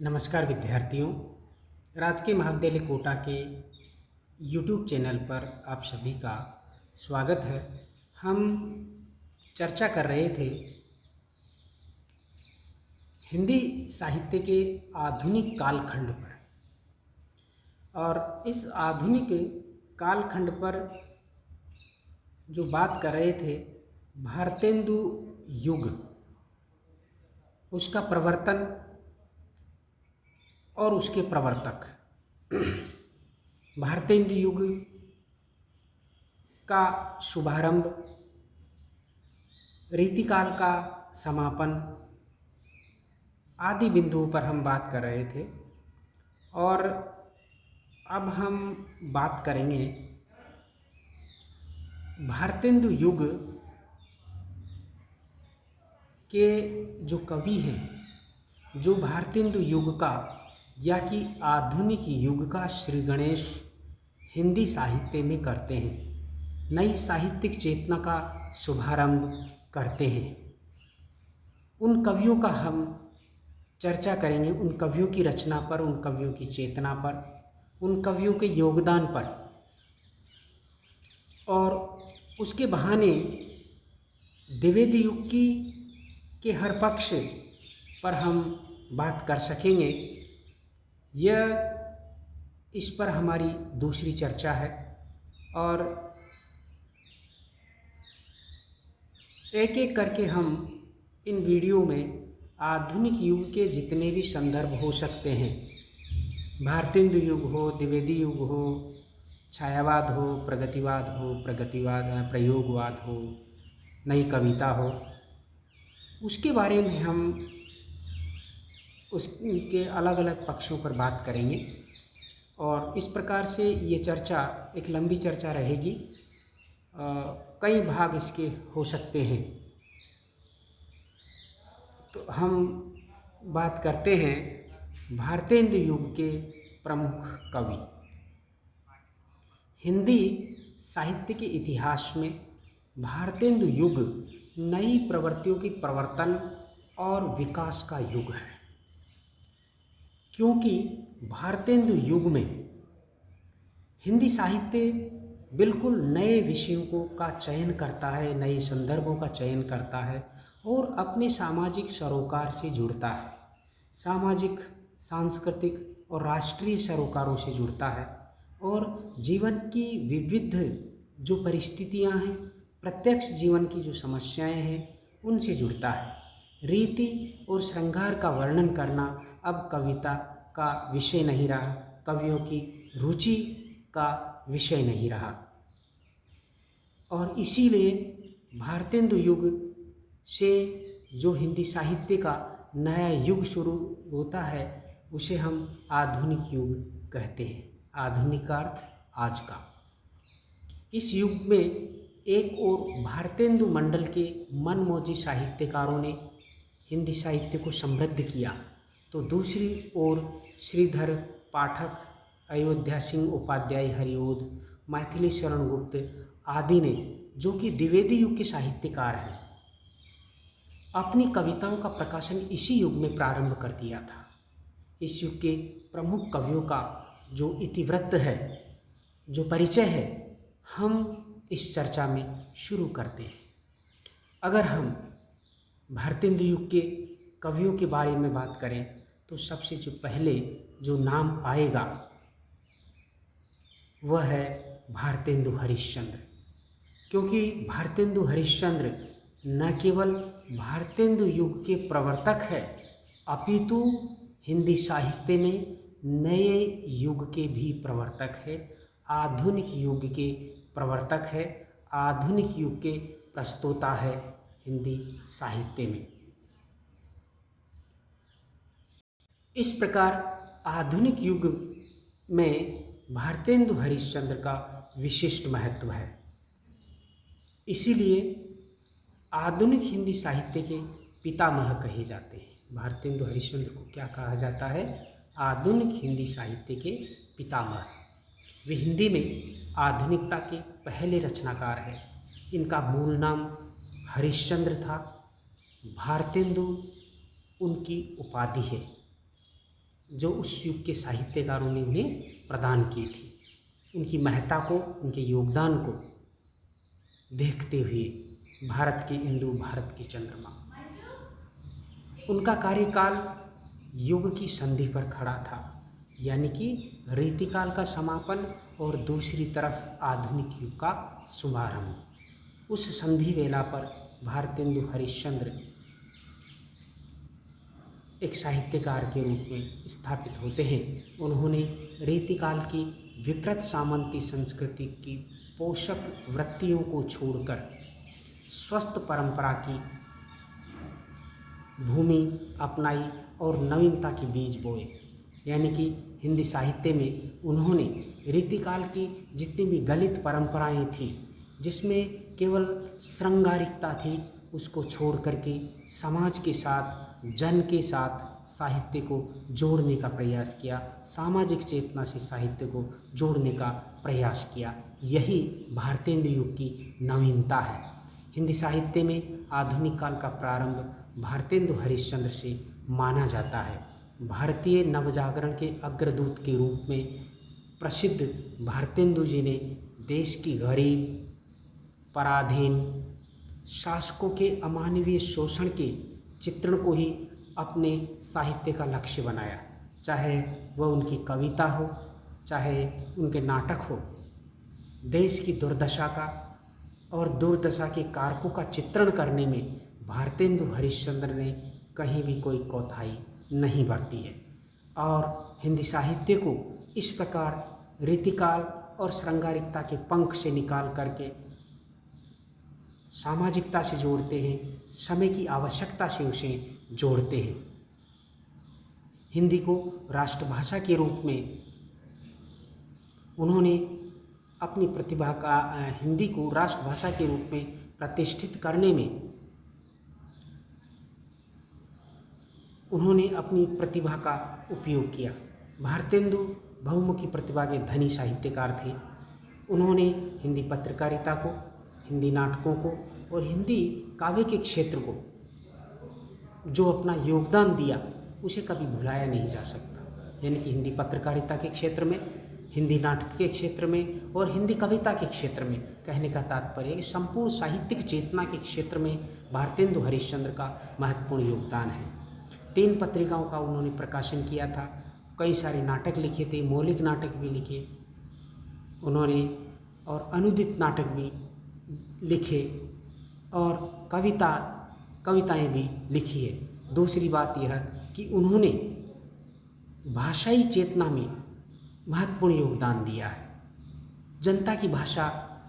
नमस्कार विद्यार्थियों। राजकीय महाविद्यालय कोटा के यूट्यूब चैनल पर आप सभी का स्वागत है। हम चर्चा कर रहे थे हिंदी साहित्य के आधुनिक कालखंड पर, और इस आधुनिक कालखंड पर जो बात कर रहे थे भारतेंदु युग, उसका प्रवर्तन और उसके प्रवर्तक। भारतेंदु युग का शुभारंभ, रीतिकाल का समापन आदि बिंदुओं पर हम बात कर रहे थे। और अब हम बात करेंगे भारतेंदु युग के जो कवि हैं, जो भारतेंदु युग का या कि आधुनिक युग का श्री गणेश हिंदी साहित्य में करते हैं, नई साहित्यिक चेतना का शुभारंभ करते हैं। उन कवियों का हम चर्चा करेंगे, उन कवियों की रचना पर, उन कवियों की चेतना पर, उन कवियों के योगदान पर, और उसके बहाने द्विवेदी युग की के हर पक्ष पर हम बात कर सकेंगे। इस पर हमारी दूसरी चर्चा है। और एक एक करके हम इन वीडियो में आधुनिक युग के जितने भी संदर्भ हो सकते हैं, भारतेंदु युग हो, द्विवेदी युग हो, छायावाद हो, प्रयोगवाद हो, नई कविता हो, उसके बारे में हम उसके अलग अलग पक्षों पर बात करेंगे। और इस प्रकार से ये चर्चा एक लंबी चर्चा रहेगी। कई भाग इसके हो सकते हैं। तो हम बात करते हैं भारतेंदु युग के प्रमुख कवि। हिंदी साहित्य के इतिहास में भारतेंदु युग नई प्रवृत्तियों की प्रवर्तन और विकास का युग है, क्योंकि भारतेंदु युग में हिंदी साहित्य बिल्कुल नए विषयों का चयन करता है, नए संदर्भों का चयन करता है और अपने सामाजिक सरोकार से जुड़ता है, सामाजिक, सांस्कृतिक और राष्ट्रीय सरोकारों से जुड़ता है, और जीवन की विविध जो परिस्थितियां हैं, प्रत्यक्ष जीवन की जो समस्याएं हैं, उनसे जुड़ता है। रीति और श्रृंगार का वर्णन करना अब कविता का विषय नहीं रहा, कवियों की रुचि का विषय नहीं रहा। और इसीलिए भारतेंदु युग से जो हिंदी साहित्य का नया युग शुरू होता है, उसे हम आधुनिक युग कहते हैं। आधुनिक का अर्थ आज का। इस युग में एक ओर भारतेंदु मंडल के मनमौजी साहित्यकारों ने हिंदी साहित्य को समृद्ध किया, तो दूसरी ओर श्रीधर पाठक, अयोध्या सिंह उपाध्याय हरिओद, मैथिली शरण गुप्त आदि ने, जो कि द्विवेदी युग के साहित्यकार हैं, अपनी कविताओं का प्रकाशन इसी युग में प्रारंभ कर दिया था। इस युग के प्रमुख कवियों का जो इतिवृत्त है, जो परिचय है, हम इस चर्चा में शुरू करते हैं। अगर हम भारतेंदु युग के कवियों के बारे में बात करें तो सबसे जो पहले जो नाम आएगा वह है भारतेंदु हरिश्चंद्र, क्योंकि भारतेंदु हरिश्चंद्र न केवल भारतेंदु युग के प्रवर्तक है, अपितु हिंदी साहित्य में नए युग के भी प्रवर्तक है, आधुनिक युग के प्रवर्तक है, आधुनिक युग के प्रस्तोता है हिंदी साहित्य में। इस प्रकार आधुनिक युग में भारतेंदु हरिश्चंद्र का विशिष्ट महत्व है। इसीलिए आधुनिक हिंदी साहित्य के पितामह कहे जाते हैं। भारतेंदु हरिश्चंद्र को क्या कहा जाता है? आधुनिक हिंदी साहित्य के पितामह। वे हिंदी में आधुनिकता के पहले रचनाकार हैं। इनका मूल नाम हरिश्चंद्र था, भारतेंदु उनकी उपाधि है। जो उस युग के साहित्यकारों ने उन्हें प्रदान की थी। उनकी महत्ता को, उनके योगदान को देखते हुए भारत के इंदु, भारत की चंद्रमा, उनका कार्यकाल युग की संधि पर खड़ा था, यानी कि रीतिकाल का समापन और दूसरी तरफ आधुनिक युग का शुभारंभ। उस संधि वेला पर भारतेंदु हरिश्चंद्र एक साहित्यकार के रूप में स्थापित होते हैं। उन्होंने रीतिकाल की विकृत सामंती संस्कृति की पोषक वृत्तियों को छोड़कर स्वस्थ परंपरा की भूमि अपनाई और नवीनता के बीज बोए। यानी कि हिंदी साहित्य में उन्होंने रीतिकाल की जितनी भी गलित परंपराएं थी, जिसमें केवल श्रृंगारिकता थी, उसको छोड़ करके समाज के साथ, जन के साथ साहित्य को जोड़ने का प्रयास किया, सामाजिक चेतना से साहित्य को जोड़ने का प्रयास किया। यही भारतेंदु युग की नवीनता है। हिंदी साहित्य में आधुनिक काल का प्रारंभ भारतेंदु हरिश्चंद्र से माना जाता है। भारतीय नवजागरण के अग्रदूत के रूप में प्रसिद्ध भारतेंदु जी ने देश की गरीब, पराधीन, शासकों के अमानवीय शोषण के चित्रण को ही अपने साहित्य का लक्ष्य बनाया। चाहे वह उनकी कविता हो, चाहे उनके नाटक हो, देश की दुर्दशा का और दुर्दशा के कारकों का चित्रण करने में भारतेंदु हरिश्चंद्र ने कहीं भी कोई कोताही नहीं बरती है। और हिंदी साहित्य को इस प्रकार रीतिकाल और श्रृंगारिकता के पंख से निकाल करके सामाजिकता से जोड़ते हैं, समय की आवश्यकता से उसे जोड़ते हैं। हिंदी को राष्ट्रभाषा के रूप में उन्होंने अपनी प्रतिभा का, हिंदी को राष्ट्रभाषा के रूप में प्रतिष्ठित करने में उन्होंने अपनी प्रतिभा का उपयोग किया। भारतेंदु बहुमुखी प्रतिभा के धनी साहित्यकार थे। उन्होंने हिंदी पत्रकारिता को, हिंदी नाटकों को और हिंदी काव्य के क्षेत्र को जो अपना योगदान दिया, उसे कभी भुलाया नहीं जा सकता। यानी कि हिंदी पत्रकारिता के क्षेत्र में, हिंदी नाटक के क्षेत्र में और हिंदी कविता के क्षेत्र में, कहने का तात्पर्य है कि संपूर्ण साहित्यिक चेतना के क्षेत्र में भारतेंदु हरिश्चंद्र का महत्वपूर्ण योगदान है। 3 पत्रिकाओं का उन्होंने प्रकाशन किया था, कई सारे नाटक लिखे थे, मौलिक नाटक भी लिखे उन्होंने और अनुदित नाटक भी लिखे और कविताएं भी लिखी है। दूसरी बात यह कि उन्होंने भाषाई चेतना में महत्वपूर्ण योगदान दिया है। जनता की भाषा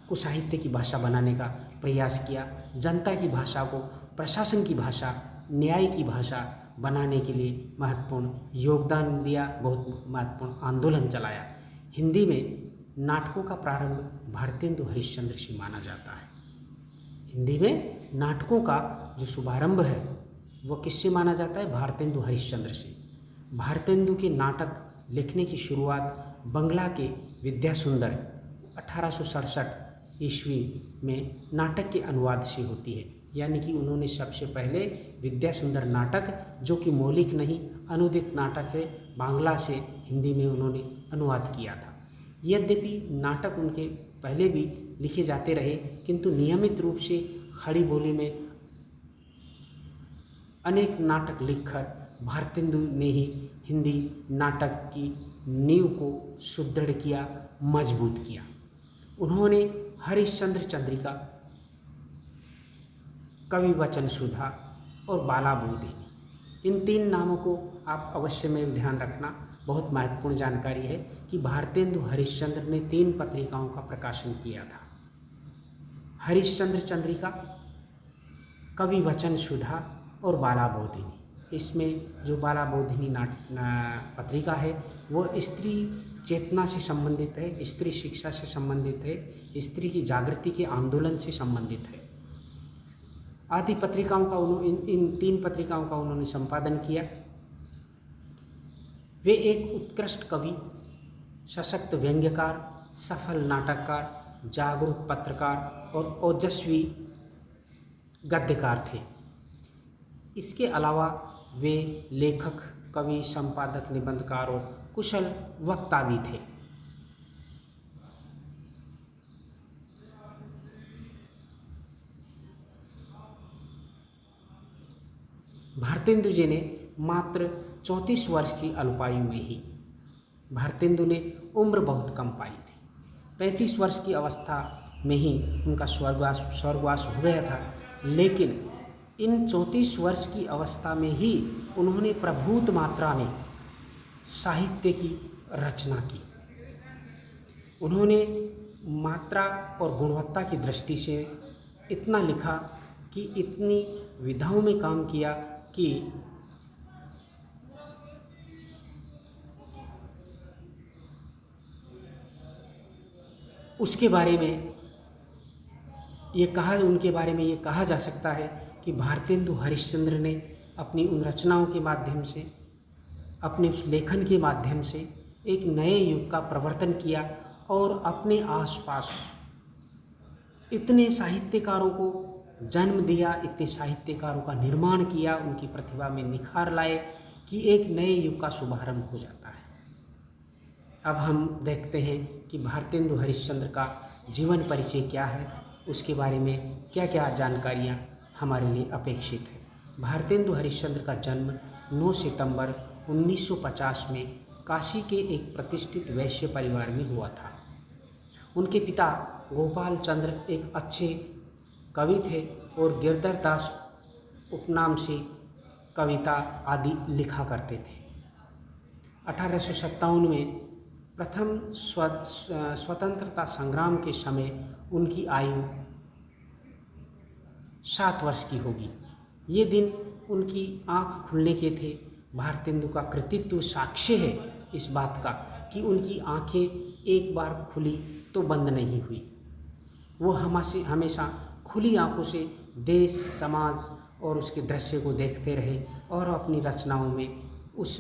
को साहित्य की भाषा बनाने का प्रयास किया, जनता की भाषा को प्रशासन की भाषा, न्याय की भाषा बनाने के लिए महत्वपूर्ण योगदान दिया, बहुत महत्वपूर्ण आंदोलन चलाया। हिंदी में नाटकों का प्रारंभ भारतेंदु हरिश्चंद्र से माना जाता है। हिंदी में नाटकों का जो शुभारंभ है वह किससे माना जाता है? भारतेंदु हरिश्चंद्र से। भारतेंदु के नाटक लिखने की शुरुआत बंगला के विद्यासुंदर 1867 ईस्वी में नाटक के अनुवाद से होती है। यानी कि उन्होंने सबसे पहले विद्यासुंदर नाटक, जो कि मौलिक नहीं अनुदित नाटक है, बांग्ला से हिंदी में उन्होंने अनुवाद किया था। यद्यपि नाटक उनके पहले भी लिखे जाते रहे, किंतु नियमित रूप से खड़ी बोली में अनेक नाटक लिखकर भारतेंदु ने ही हिंदी नाटक की नींव को सुदृढ़ किया, मजबूत किया। उन्होंने हरिश्चंद्र चंद्रिका, कवि वचन सुधा और बाला बोधिनी, इन 3 नामों को आप अवश्य में ध्यान रखना। बहुत महत्वपूर्ण जानकारी है कि भारतेंदु हरिश्चंद्र ने 3 पत्रिकाओं का प्रकाशन किया था। हरिश्चंद्र चंद्रिका, कवि वचन सुधा और बाला बोधिनी। इसमें जो बाला बोधिनी पत्रिका है वह स्त्री चेतना से संबंधित है, स्त्री शिक्षा से संबंधित है, स्त्री की जागृति के आंदोलन से संबंधित है। आदि पत्रिकाओं का इन 3 पत्रिकाओं का उन्होंने संपादन किया। वे एक उत्कृष्ट कवि, सशक्त व्यंग्यकार, सफल नाटककार, जागरूक पत्रकार और ओजस्वी गद्यकार थे। इसके अलावा वे लेखक, कवि, संपादक, निबंधकार और कुशल वक्ता भी थे। भारतेंदु जी ने मात्र 34 वर्ष की अल्पायु में ही, भारतेंदु ने उम्र बहुत कम पाई थी। 35 वर्ष की अवस्था में ही उनका स्वर्गवास हो गया था, लेकिन इन 34 वर्ष की अवस्था में ही उन्होंने प्रभूत मात्रा में साहित्य की रचना की। उन्होंने मात्रा और गुणवत्ता की दृष्टि से इतना लिखा कि इतनी विधाओं में काम किया कि उसके बारे में उनके बारे में ये कहा जा सकता है कि भारतेंदु हरिश्चंद्र ने अपनी उन रचनाओं के माध्यम से, अपने उस लेखन के माध्यम से एक नए युग का प्रवर्तन किया और अपने आसपास इतने साहित्यकारों को जन्म दिया, इतने साहित्यकारों का निर्माण किया, उनकी प्रतिभा में निखार लाए कि एक नए युग का शुभारंभ हो जाता है। अब हम देखते हैं कि भारतेंदु हरिश्चंद्र का जीवन परिचय क्या है, उसके बारे में क्या क्या जानकारियाँ हमारे लिए अपेक्षित है। भारतेंदु हरिश्चंद्र का जन्म 9 सितंबर 1950 में काशी के एक प्रतिष्ठित वैश्य परिवार में हुआ था। उनके पिता गोपाल चंद्र एक अच्छे कवि थे और गिरधर दास उपनाम से कविता आदि लिखा करते थे। 1857 में प्रथम स्वतंत्रता संग्राम के समय उनकी आयु 7 वर्ष की होगी। ये दिन उनकी आँख खुलने के थे। भारतेंदु का कृतित्व साक्ष्य है इस बात का कि उनकी आँखें एक बार खुली तो बंद नहीं हुई। वो हमेशा खुली आँखों से देश, समाज और उसके दृश्य को देखते रहे और अपनी रचनाओं में उस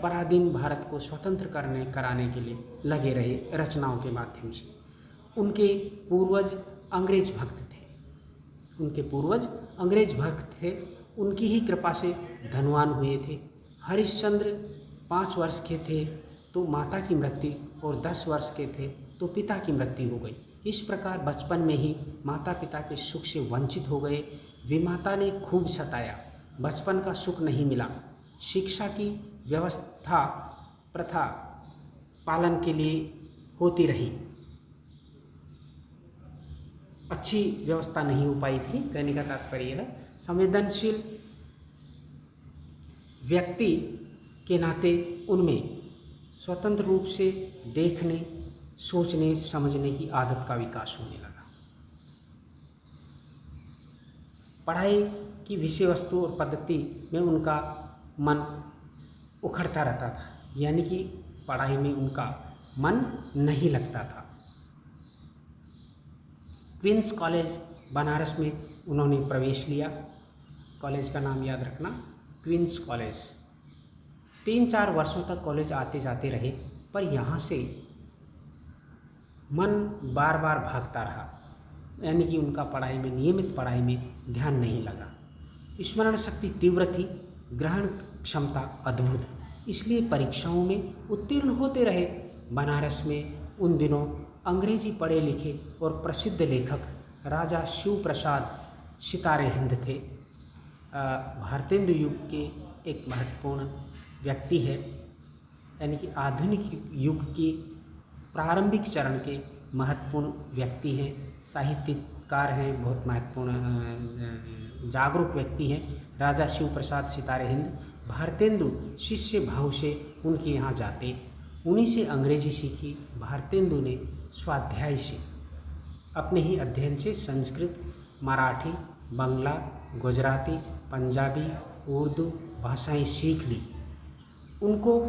पराधीन भारत को स्वतंत्र कराने के लिए लगे रहे रचनाओं के माध्यम से। उनके पूर्वज अंग्रेज भक्त थे। उनकी ही कृपा से धनवान हुए थे। हरिश्चंद्र 5 वर्ष के थे तो माता की मृत्यु और 10 वर्ष के थे तो पिता की मृत्यु हो गई। इस प्रकार बचपन में ही माता पिता के सुख से वंचित हो गए। विमाता ने खूब सताया, बचपन का सुख नहीं मिला। शिक्षा की व्यवस्था प्रथा पालन के लिए होती रही, अच्छी व्यवस्था नहीं हो पाई थी। कहने का तात्पर्य है संवेदनशील व्यक्ति के नाते उनमें स्वतंत्र रूप से देखने, सोचने, समझने की आदत का विकास होने लगा। पढ़ाई की विषय वस्तु और पद्धति में उनका मन उखड़ता रहता था, यानी कि पढ़ाई में उनका मन नहीं लगता था। क्वींस कॉलेज बनारस में उन्होंने प्रवेश लिया। कॉलेज का नाम याद रखना, क्वींस कॉलेज। 3-4 वर्षों तक कॉलेज आते जाते रहे, पर यहाँ से मन बार बार भागता रहा, यानी कि उनका नियमित पढ़ाई में ध्यान नहीं लगा। स्मरण शक्ति तीव्र थी, ग्रहण क्षमता अद्भुत, इसलिए परीक्षाओं में उत्तीर्ण होते रहे। बनारस में उन दिनों अंग्रेजी पढ़े लिखे और प्रसिद्ध लेखक राजा शिव प्रसाद सितारे हिंद थे। भारतेंदु युग के एक महत्वपूर्ण व्यक्ति है, यानी कि आधुनिक युग की प्रारंभिक चरण के महत्वपूर्ण व्यक्ति हैं, साहित्यकार हैं, बहुत महत्वपूर्ण जागरूक व्यक्ति हैं राजा शिव प्रसाद सितारे हिंद। भारतेंदु शिष्य भाव से उनके यहाँ जाते, उन्हीं से अंग्रेजी सीखी। भारतेंदु ने स्वाध्याय से, अपने ही अध्ययन से संस्कृत, मराठी, बंगला, गुजराती, पंजाबी, उर्दू भाषाएं सीख ली। उनको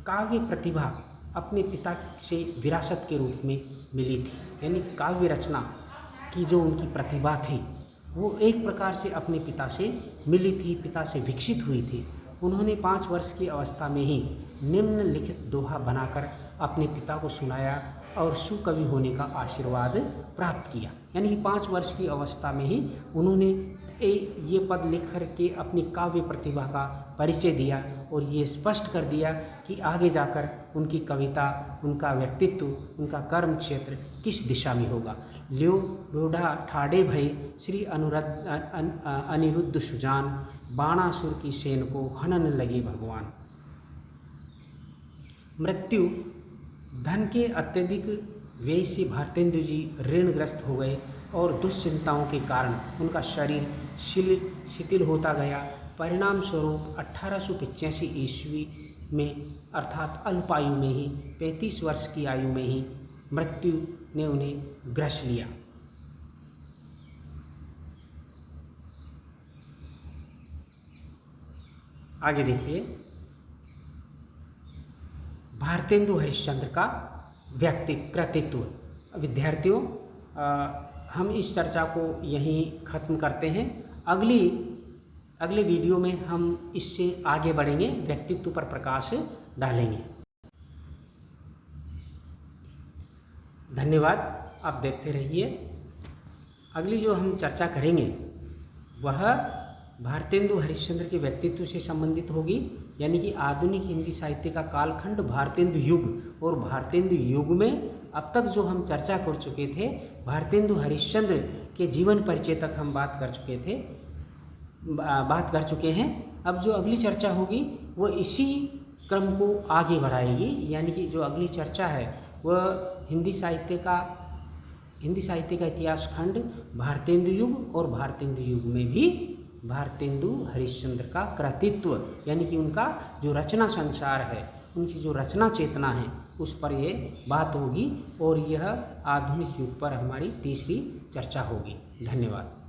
काव्य प्रतिभा अपने पिता से विरासत के रूप में मिली थी, यानी काव्य रचना की जो उनकी प्रतिभा थी वो एक प्रकार से अपने पिता से मिली थी, पिता से विकसित हुई थी। उन्होंने 5 वर्ष की अवस्था में ही निम्नलिखित दोहा बनाकर अपने पिता को सुनाया और सुकवि होने का आशीर्वाद प्राप्त किया। यानी कि 5 वर्ष की अवस्था में ही उन्होंने ये पद लिख कर के अपनी काव्य प्रतिभा का परिचय दिया और ये स्पष्ट कर दिया कि आगे जाकर उनकी कविता, उनका व्यक्तित्व, उनका कर्म क्षेत्र किस दिशा में होगा। ल्यो रोढ़ा ठाड़े भय श्री अनिरुद्ध सुजान, बाणासुर की सेन को हनन लगे भगवान। मृत्यु धन के अत्यधिक व्यय से भारतेंदु जी ऋणग्रस्त हो गए और दुश्चिंताओं के कारण उनका शरीर शिथिल होता गया। परिणाम स्वरूप 1885 ईस्वी में अर्थात अल्प आयु में ही 35 वर्ष की आयु में ही मृत्यु ने उन्हें ग्रस लिया। आगे देखिए, भारतेंदु हरिश्चंद्र का कृतित्व। विद्यार्थियों, हम इस चर्चा को यहीं ख़त्म करते हैं। अगले वीडियो में हम इससे आगे बढ़ेंगे, व्यक्तित्व पर प्रकाश डालेंगे। धन्यवाद, आप देखते रहिए। अगली जो हम चर्चा करेंगे वह भारतेंदु हरिश्चंद्र के व्यक्तित्व से संबंधित होगी, यानी कि आधुनिक हिंदी साहित्य का कालखंड भारतेंदु युग। और भारतेंदु युग में अब तक जो हम चर्चा कर चुके थे, भारतेंदु हरिश्चंद्र के जीवन परिचय तक हम बात कर चुके हैं। अब जो अगली चर्चा होगी वो इसी क्रम को आगे बढ़ाएगी, यानी कि जो अगली चर्चा है वह हिंदी साहित्य का इतिहास खंड भारतेंदु युग, और भारतेंदु युग में भी भारतेंदु हरिश्चंद्र का कृतित्व, यानी कि उनका जो रचना संसार है, उनकी जो रचना चेतना है, उस पर ये बात होगी। और यह आधुनिक युग पर हमारी तीसरी चर्चा होगी। धन्यवाद।